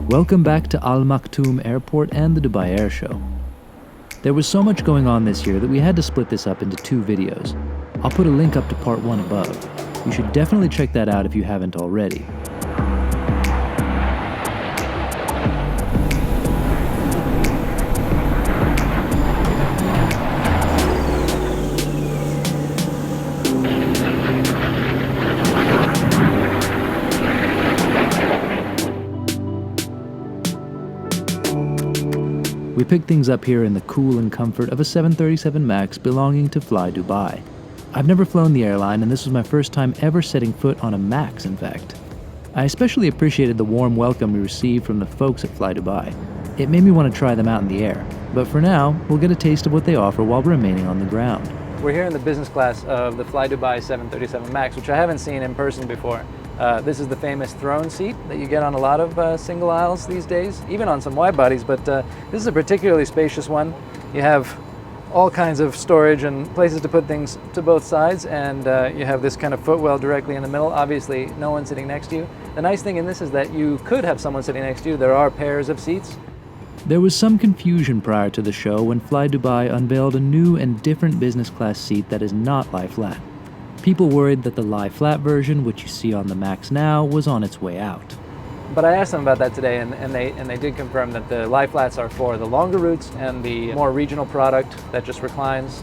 Welcome back to Al Maktoum Airport and the Dubai Airshow. There was so much going on this year that we had to split this up into 2 videos. I'll put a link up to part 1 above. You should definitely check that out if you haven't already. We picked things up here in the cool and comfort of a 737 MAX belonging to flydubai. I've never flown the airline, and this was my first time ever setting foot on a MAX, in fact. I especially appreciated the warm welcome we received from the folks at flydubai. It made me want to try them out in the air, but for now, we'll get a taste of what they offer while remaining on the ground. We're here in the business class of the flydubai 737 MAX, which I haven't seen in person before. This is the famous throne seat that you get on a lot of single aisles these days, even on some wide bodies, but this is a particularly spacious one. You have all kinds of storage and places to put things to both sides, and you have this kind of footwell directly in the middle. Obviously, no one sitting next to you. The nice thing in this is that you could have someone sitting next to you. There are pairs of seats. There was some confusion prior to the show when flydubai unveiled a new and different business class seat that is not lie flat. People worried that the lie-flat version, which you see on the MAX now, was on its way out. But I asked them about that today, and they did confirm that the lie-flats are for the longer routes, and the more regional product that just reclines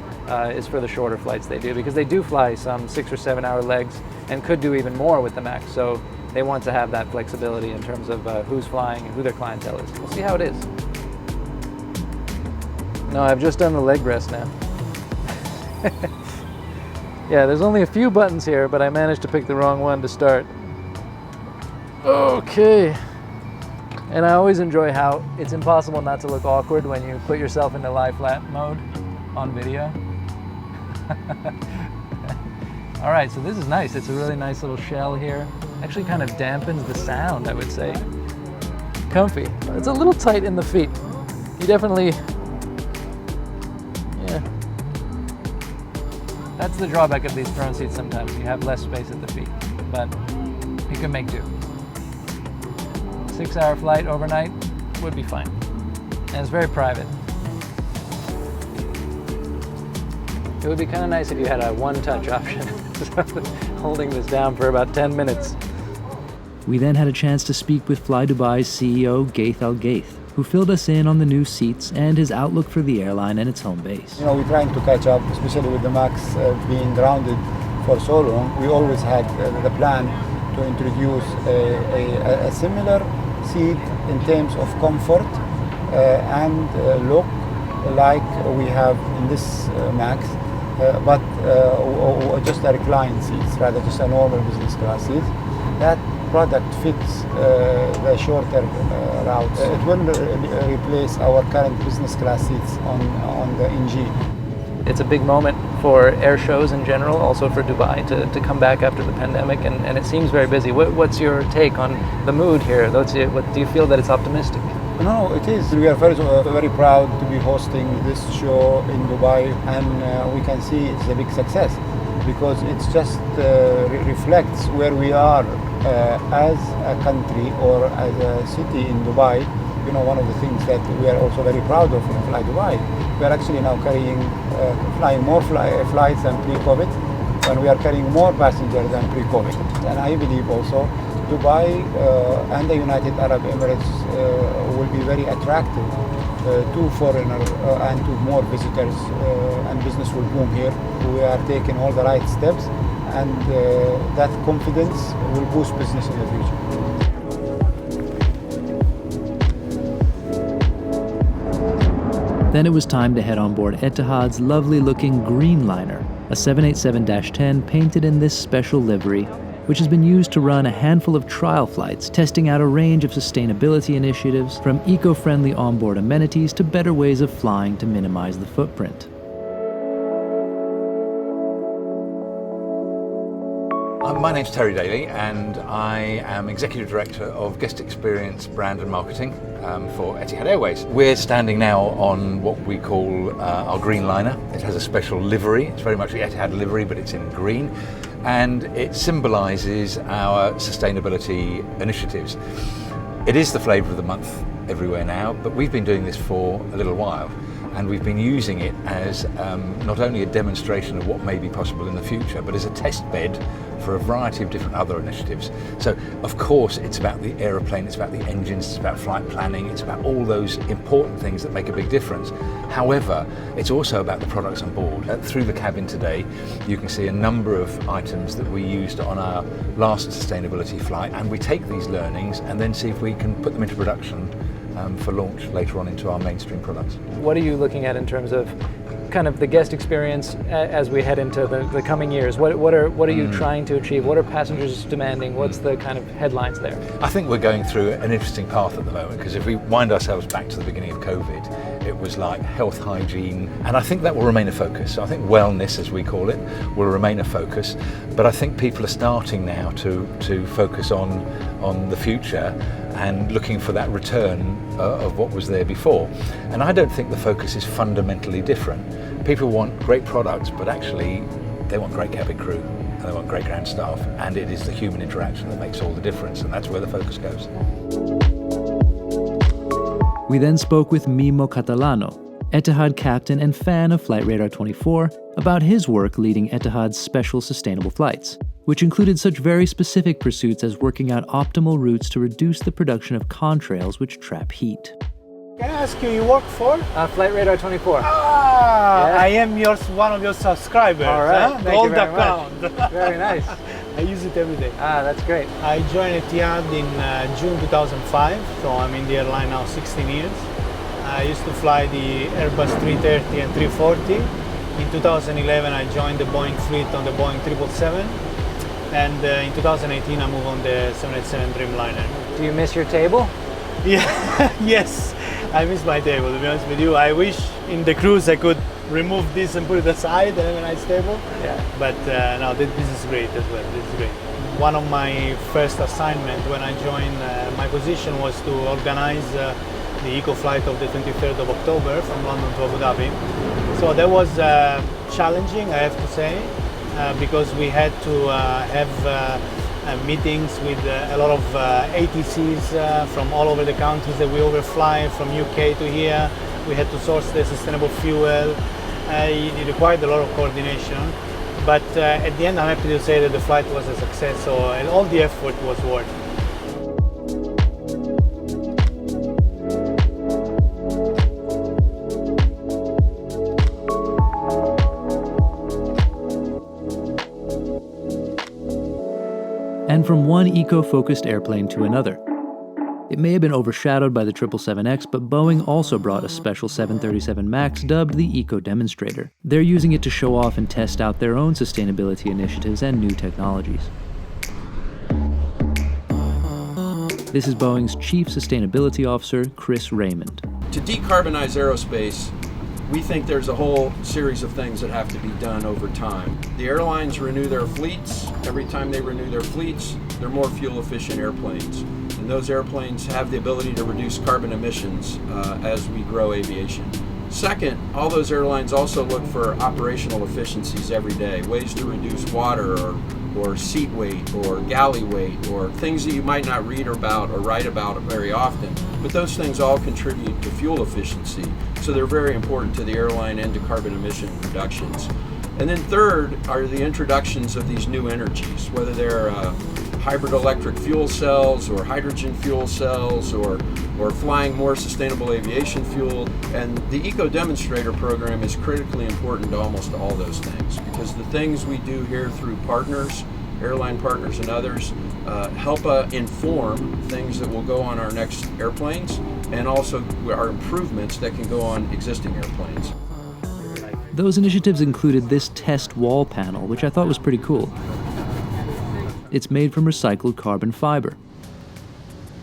is for the shorter flights they do, because they do fly some 6 or 7 hour legs and could do even more with the MAX. So they want to have that flexibility in terms of who's flying and who their clientele is. We'll see how it is. No, I've just done the leg rest now. Yeah, there's only a few buttons here, but I managed to pick the wrong one to start. Okay. And I always enjoy how it's impossible not to look awkward when you put yourself into lie-flat mode on video. All right, so this is nice. It's a really nice little shell here. Actually kind of dampens the sound, I would say. Comfy. It's a little tight in the feet. You definitely... That's the drawback of these throne seats sometimes. You have less space at the feet, but you can make do. 6 hour flight overnight would be fine. And it's very private. It would be kind of nice if you had a one-touch option, holding this down for about 10 minutes. We then had a chance to speak with flyDubai's CEO Ghaith al Ghaith, who filled us in on the new seats and his outlook for the airline and its home base. We're trying to catch up, especially with the MAX being grounded for so long. We always had the plan to introduce a similar seat in terms of comfort and look like we have in this MAX, but just a reclined seats, rather just a normal business class seat. That product fits the shorter routes. It will replace our current business class seats on the NG. It's a big moment for air shows in general, also for Dubai to come back after the pandemic, and it seems very busy. What's your take on the mood here? What do you feel that it's optimistic? No, it is. We are very proud to be hosting this show in Dubai, and we can see it's a big success because it just reflects where we are as a country or as a city in Dubai. One of the things that we are also very proud of in flydubai, we are actually now flying more flights than pre-COVID, and we are carrying more passengers than pre-COVID. And I believe also Dubai and the United Arab Emirates will be very attractive to foreigners and to more visitors, and business will boom here. We are taking all the right steps, and that confidence will boost business in the future. Then it was time to head on board Etihad's lovely-looking Greenliner, a 787-10 painted in this special livery, which has been used to run a handful of trial flights, testing out a range of sustainability initiatives, from eco-friendly onboard amenities to better ways of flying to minimize the footprint. My name's Terry Daly, and I am Executive Director of Guest Experience, Brand and Marketing for Etihad Airways. We're standing now on what we call our Greenliner. It has a special livery. It's very much the Etihad livery, but it's in green, and it symbolises our sustainability initiatives. It is the flavour of the month everywhere now, but we've been doing this for a little while, and we've been using it as not only a demonstration of what may be possible in the future, but as a test bed for a variety of different other initiatives. So of course it's about the aeroplane, it's about the engines, it's about flight planning, it's about all those important things that make a big difference. However, it's also about the products on board. Through the cabin today, you can see a number of items that we used on our last sustainability flight, and we take these learnings and then see if we can put them into production for launch later on into our mainstream products. What are you looking at in terms of kind of the guest experience as we head into the coming years? What are you trying to achieve? What are passengers demanding? What's the kind of headlines there? I think we're going through an interesting path at the moment, because if we wind ourselves back to the beginning of COVID, it was like health, hygiene, and I think that will remain a focus. So I think wellness, as we call it, will remain a focus, but I think people are starting now to focus on the future and looking for that return of what was there before. And I don't think the focus is fundamentally different. People want great products, but actually they want great cabin crew and they want great ground staff, and it is the human interaction that makes all the difference, and that's where the focus goes. We then spoke with Mimo Catalano, Etihad captain and fan of Flight Radar 24, about his work leading Etihad's special sustainable flights, which included such very specific pursuits as working out optimal routes to reduce the production of contrails which trap heat. Can I ask you work for? Flight Radar 24. Ah, Yeah. I am one of your subscribers. All right, huh? thank you Old very account. much. Very nice. I use it every day. That's great. I joined Etihad in June 2005, so I'm in the airline now 16 years. I used to fly the Airbus 330 and 340. In 2011, I joined the Boeing fleet on the Boeing 777. And in 2018, I moved on the 787 Dreamliner. Do you miss your table? Yeah, yes, I miss my table, to be honest with you. I wish in the cruise I could remove this and put it aside and have a nice table. Yeah. But no, this is great as well. This is great. One of my first assignments when I joined my position was to organize the eco flight of the 23rd of October from London to Abu Dhabi. So that was challenging, I have to say, because we had to have meetings with a lot of ATCs from all over the countries that we overfly, from UK to here. We had to source the sustainable fuel. It required a lot of coordination. But at the end, I'm happy to say that the flight was a success, so all the effort was worth it. And from one eco-focused airplane to another. It may have been overshadowed by the 777X, but Boeing also brought a special 737 MAX dubbed the ecoDemonstrator. They're using it to show off and test out their own sustainability initiatives and new technologies. This is Boeing's Chief Sustainability Officer, Chris Raymond. To decarbonize aerospace, we think there's a whole series of things that have to be done over time. The airlines renew their fleets. Every time they renew their fleets, they're more fuel efficient airplanes. And those airplanes have the ability to reduce carbon emissions as we grow aviation. Second, all those airlines also look for operational efficiencies every day, ways to reduce water or seat weight or galley weight or things that you might not read about or write about very often. But those things all contribute to fuel efficiency. So they're very important to the airline and to carbon emission reductions. And then third are the introductions of these new energies, whether they're hybrid electric fuel cells or hydrogen fuel cells or flying more sustainable aviation fuel. And the ecoDemonstrator program is critically important to almost all those things, because the things we do here through partners, airline partners and others, help inform things that will go on our next airplanes, and also our improvements that can go on existing airplanes. Those initiatives included this test wall panel, which I thought was pretty cool. It's made from recycled carbon fiber.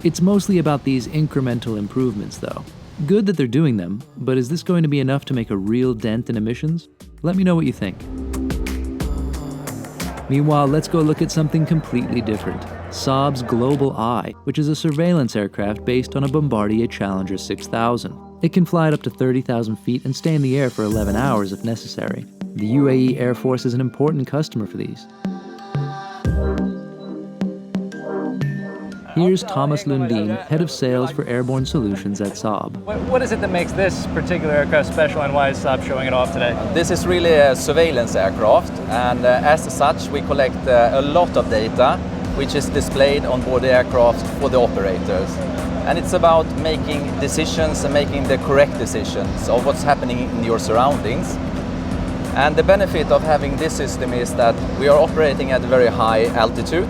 It's mostly about these incremental improvements, though. Good that they're doing them, but is this going to be enough to make a real dent in emissions? Let me know what you think. Meanwhile, let's go look at something completely different. Saab's GlobalEye, which is a surveillance aircraft based on a Bombardier Challenger 6000. It can fly at up to 30,000 feet and stay in the air for 11 hours if necessary. The UAE Air Force is an important customer for these. Here's Thomas Lundin, Head of Sales for Airborne Solutions at Saab. What is it that makes this particular aircraft special, and why is Saab showing it off today? This is really a surveillance aircraft, and as such we collect a lot of data which is displayed on board the aircraft for the operators. And it's about making decisions and making the correct decisions of what's happening in your surroundings. And the benefit of having this system is that we are operating at a very high altitude,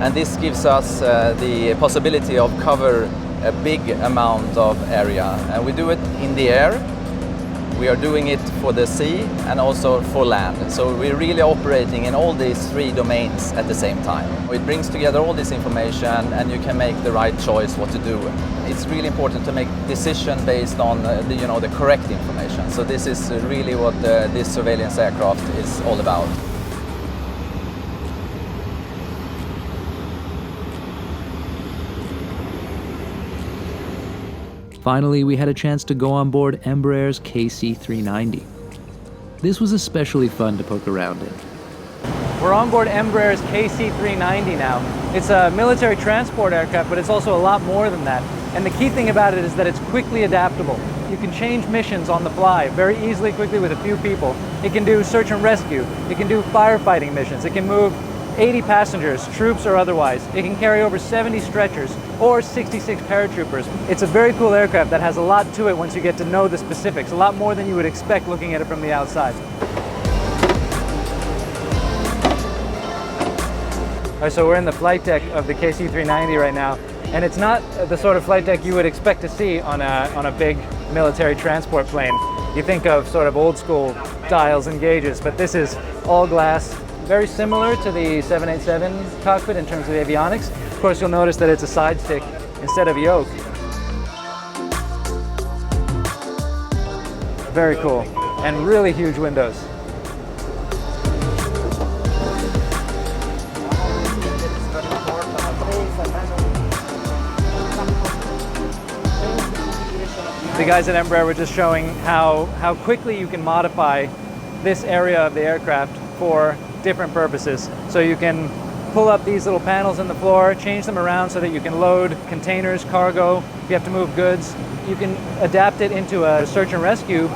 and this gives us the possibility of cover a big amount of area. And we do it in the air, we are doing it for the sea, and also for land. So we're really operating in all these three domains at the same time. It brings together all this information, and you can make the right choice what to do. It's really important to make decision based on the correct information. So this is really what this surveillance aircraft is all about. Finally, we had a chance to go on board Embraer's KC-390. This was especially fun to poke around in. We're on board Embraer's KC-390 now. It's a military transport aircraft, but it's also a lot more than that. And the key thing about it is that it's quickly adaptable. You can change missions on the fly very easily, quickly with a few people. It can do search and rescue. It can do firefighting missions. It can move 80 passengers, troops or otherwise. It can carry over 70 stretchers or 66 paratroopers. It's a very cool aircraft that has a lot to it once you get to know the specifics, a lot more than you would expect looking at it from the outside. All right, so we're in the flight deck of the KC-390 right now, and it's not the sort of flight deck you would expect to see on a big military transport plane. You think of sort of old school dials and gauges, but this is all glass. Very similar to the 787 cockpit in terms of avionics. Of course, you'll notice that it's a side stick instead of yoke. Very cool, and really huge windows. The guys at Embraer were just showing how quickly you can modify this area of the aircraft for different purposes. So you can pull up these little panels in the floor, change them around so that you can load containers, cargo. If you have to move goods, you can adapt it into a search and rescue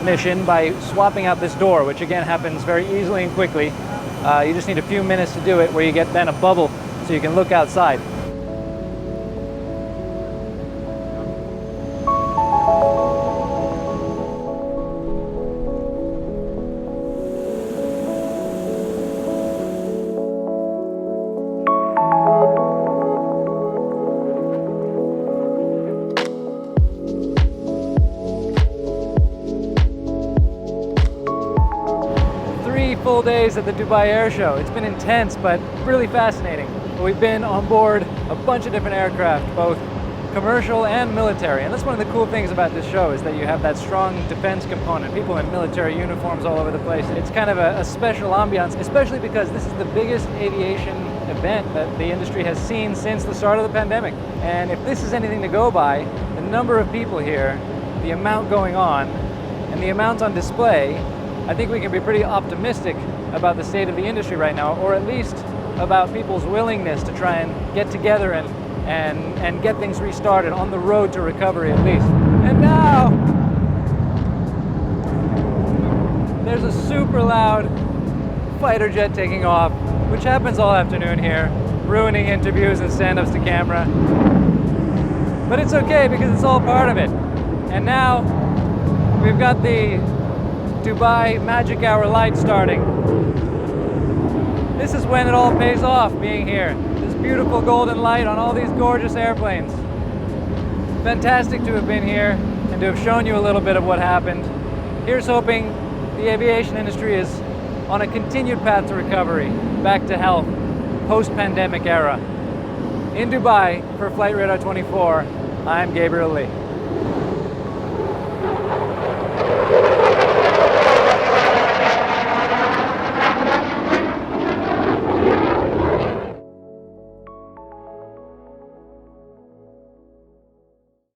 mission by swapping out this door, which again happens very easily and quickly. You just need a few minutes to do it, where you get then a bubble so you can look outside. Full days at the Dubai Airshow. It's been intense, but really fascinating. We've been on board a bunch of different aircraft, both commercial and military. And that's one of the cool things about this show, is that you have that strong defense component, people in military uniforms all over the place. It's kind of a special ambiance, especially because this is the biggest aviation event that the industry has seen since the start of the pandemic. And if this is anything to go by, the number of people here, the amount going on, and the amount on display, I think we can be pretty optimistic about the state of the industry right now, or at least about people's willingness to try and get together and get things restarted on the road to recovery at least. And now, there's a super loud fighter jet taking off, which happens all afternoon here, ruining interviews and stand-ups to camera. But it's okay, because it's all part of it. And now, we've got the Dubai Magic Hour light starting. This is when it all pays off, being here. This beautiful golden light on all these gorgeous airplanes. Fantastic to have been here and to have shown you a little bit of what happened. Here's hoping the aviation industry is on a continued path to recovery, back to health, post-pandemic era. In Dubai, for Flight Radar 24, I'm Gabriel Lee.